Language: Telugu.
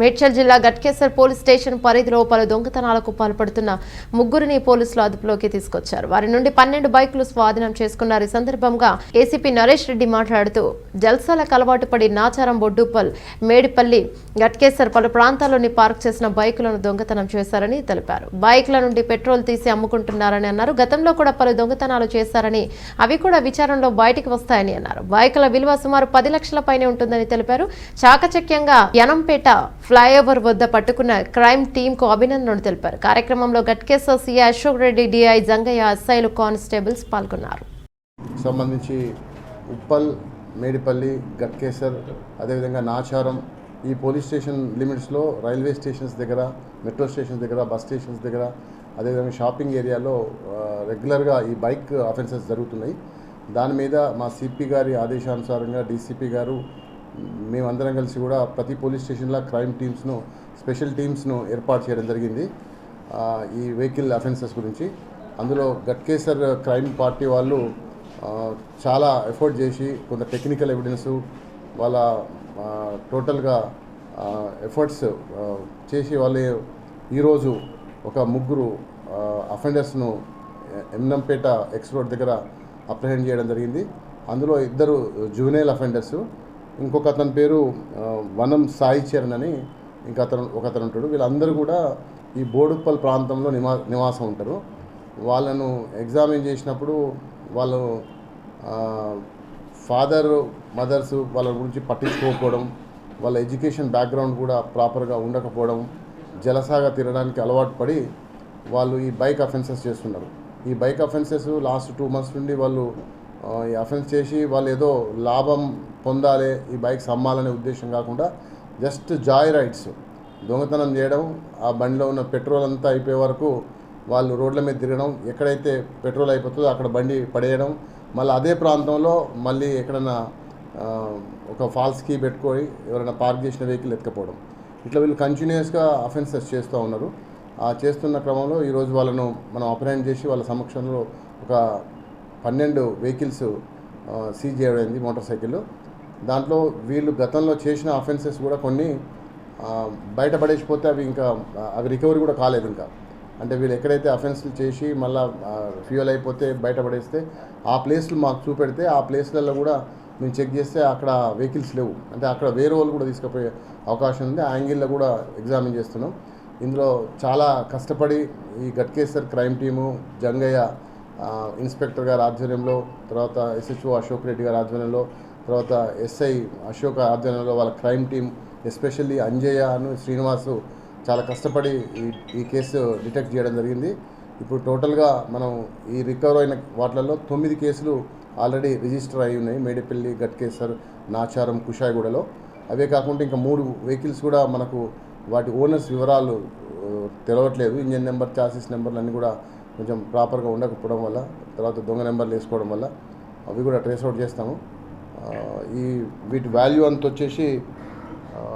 మేడ్చల్ జిల్లా గట్కేసర్ పోలీస్ స్టేషన్ పరిధిలో పలు దొంగతనాలకు పాల్పడుతున్న ముగ్గురిని పోలీసులు అదుపులోకి తీసుకొచ్చారు. వారి నుండి 12 బైకులు స్వాధీనం చేసుకున్నారు. ఈ సందర్భంగా ఏసీపీ నరేష్ రెడ్డి మాట్లాడుతూ జల్సాలకు అలవాటు పడి నాచారం, బొడ్డుపల్, మేడిపల్లి, గట్కేసర్ పలు ప్రాంతాల్లోని పార్క్ చేసిన బైకులను దొంగతనం చేశారని తెలిపారు. బైక్ల నుండి పెట్రోల్ తీసి అమ్ముకుంటున్నారని అన్నారు. గతంలో కూడా పలు దొంగతనాలు చేశారని, అవి కూడా విచారణలో బయటికి వస్తాయని అన్నారు. బైకుల విలువ సుమారు 10 లక్షల పైనే ఉంటుందని తెలిపారు. చాకచక్యంగా యనంపేట ఫ్లైఓవర్ వద్ద పట్టుకున్న క్రైమ్ టీమ్ కు అభినందనలు తెలిపారు. కార్యక్రమంలో గట్కేసర్ సిఐ అశోక్ రెడ్డి, డిఐ జంగయ్య, అస్సైలు కానిస్టేబుల్స్ పాల్గొన్నారు. సంబంధించి ఉప్పల్, మేడిపల్లి, గట్కేసర్, అదేవిధంగా నాచారం ఈ పోలీస్ స్టేషన్ లిమిట్స్లో రైల్వే స్టేషన్స్ దగ్గర, మెట్రో స్టేషన్స్ దగ్గర, బస్ స్టేషన్స్ దగ్గర, అదేవిధంగా షాపింగ్ ఏరియాలో రెగ్యులర్గా ఈ బైక్ అఫెన్సెస్ జరుగుతున్నాయి. దాని మీద మా సిపి గారి ఆదేశానుసారంగా డీసీపీ గారు మేమందరం కలిసి కూడా ప్రతి పోలీస్ స్టేషన్లో క్రైమ్ టీమ్స్ను, స్పెషల్ టీమ్స్ను ఏర్పాటు చేయడం జరిగింది ఈ వెహికల్ అఫెన్సెస్ గురించి. అందులో గట్కేసర్ క్రైమ్ పార్టీ వాళ్ళు చాలా ఎఫర్ట్ చేసి కొంత టెక్నికల్ ఎవిడెన్సు వాళ్ళ టోటల్గా ఎఫర్ట్స్ చేసి వాళ్ళు ఈరోజు ఒక ముగ్గురు అఫెండర్స్ను ఎమ్నంపేట ఎక్స్ రోడ్ దగ్గర అప్రహెండ్ చేయడం జరిగింది. అందులో 2 జూనియర్ అఫెండర్సు, ఇంకొక అతని పేరు వనం సాయి చరణ్ అని ఒకతను ఉంటాడు. వీళ్ళందరూ కూడా ఈ బోడుప్పల్ ప్రాంతంలో నివాసం ఉంటారు. వాళ్ళను ఎగ్జామిన్ చేసినప్పుడు వాళ్ళు ఫాదర్, మదర్స్ వాళ్ళ గురించి పట్టించుకోకపోవడం, వాళ్ళ ఎడ్యుకేషన్ బ్యాక్గ్రౌండ్ కూడా ప్రాపర్గా ఉండకపోవడం, జలసాగా తిరగడానికి అలవాటు పడి వాళ్ళు ఈ బైక్ అఫెన్సెస్ చేస్తున్నారు. ఈ బైక్ అఫెన్సెస్ లాస్ట్ 2 months నుండి వాళ్ళు ఈ అఫెన్స్ చేసి వాళ్ళు ఏదో లాభం పొందాలి, ఈ బైక్స్ అమ్మాలనే ఉద్దేశం కాకుండా జస్ట్ జాయ్ రైడ్స్, దొంగతనం చేయడం, ఆ బండిలో ఉన్న పెట్రోల్ అంతా అయిపోయే వరకు వాళ్ళు రోడ్ల మీద తిరగడం, ఎక్కడైతే పెట్రోల్ అయిపోతుందో అక్కడ బండి పడేయడం, మళ్ళీ అదే ప్రాంతంలో మళ్ళీ ఎక్కడన్నా ఒక ఫాల్స్ కీ పెట్టుకొని ఎవరైనా పార్క్ చేసిన వెహికల్ ఎత్తుకపోవడం, ఇట్లా వీళ్ళు కంటిన్యూస్గా అఫెన్సెస్ చేస్తూ ఉన్నారు. ఆ చేస్తున్న క్రమంలో ఈరోజు వాళ్ళను మనం అప్రహెండ్ చేసి వాళ్ళ సమక్షంలో ఒక 12 వెహికల్స్ సీజ్ చేయడం, మోటార్ సైకిళ్ళు. దాంట్లో వీళ్ళు గతంలో చేసిన అఫెన్సెస్ కూడా కొన్ని బయటపడేసిపోతే అవి రికవరీ కూడా కాలేదు ఇంకా. అంటే వీళ్ళు ఎక్కడైతే అఫెన్స్లు చేసి మళ్ళీ ఫ్యూయల్ అయిపోతే బయటపడేస్తే ఆ ప్లేస్లు మాకు చూపెడితే ఆ ప్లేస్లలో కూడా మేము చెక్ చేస్తే అక్కడ వెహికల్స్ లేవు. అంటే అక్కడ వేరే వాళ్ళు కూడా తీసుకుపోయే అవకాశం ఉంది. ఆ యాంగిల్లో కూడా ఎగ్జామిన్ చేస్తున్నాం. ఇందులో చాలా కష్టపడి ఈ Ghatkesar crime team, Jangaiah inspector గారి ఆధ్వర్యంలో, తర్వాత ఎస్హెచ్ఓ అశోక్ రెడ్డి గారి ఆధ్వర్యంలో, తర్వాత ఎస్ఐ అశోక్ ఆధ్వర్యంలో వాళ్ళ క్రైమ్ టీం, ఎస్పెషల్లీ అంజయ్య అను శ్రీనివాసు చాలా కష్టపడి ఈ కేసు డిటెక్ట్ చేయడం జరిగింది. ఇప్పుడు టోటల్గా మనం ఈ రికవర్ అయిన వాటిలలో 9 కేసులు ఆల్రెడీ రిజిస్టర్ అయి ఉన్నాయి. మేడిపల్లి, గట్కేసర్, నాచారం, కుషాయిగూడలో. అవే కాకుండా ఇంకా 3 వెహికల్స్ కూడా మనకు వాటి ఓనర్స్ వివరాలు తెలవట్లేదు. ఇంజన్ నెంబర్, చాసిస్ నెంబర్లు అన్నీ కూడా కొంచెం ప్రాపర్గా ఉండకపోవడం వల్ల, తర్వాత దొంగ నెంబర్లు వేసుకోవడం వల్ల అవి కూడా ట్రేస్ అవుట్ చేస్తాము. వీటి వాల్యూ అంత వచ్చేసి